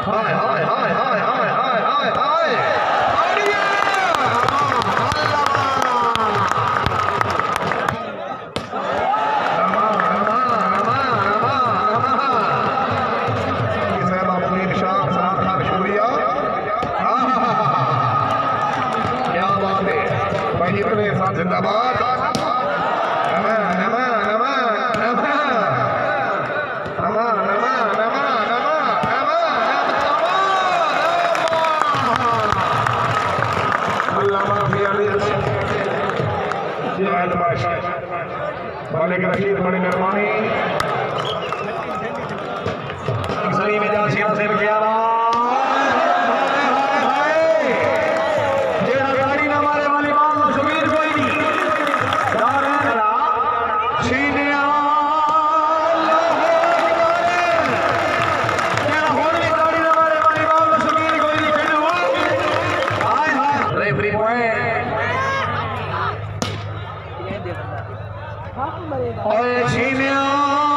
हाय हाय हाय हाय हाय हाय हाय हाय जिंदाबाद मालिक रशीद बड़ी मेहरबानी सही में जान से किया ओए छीनिया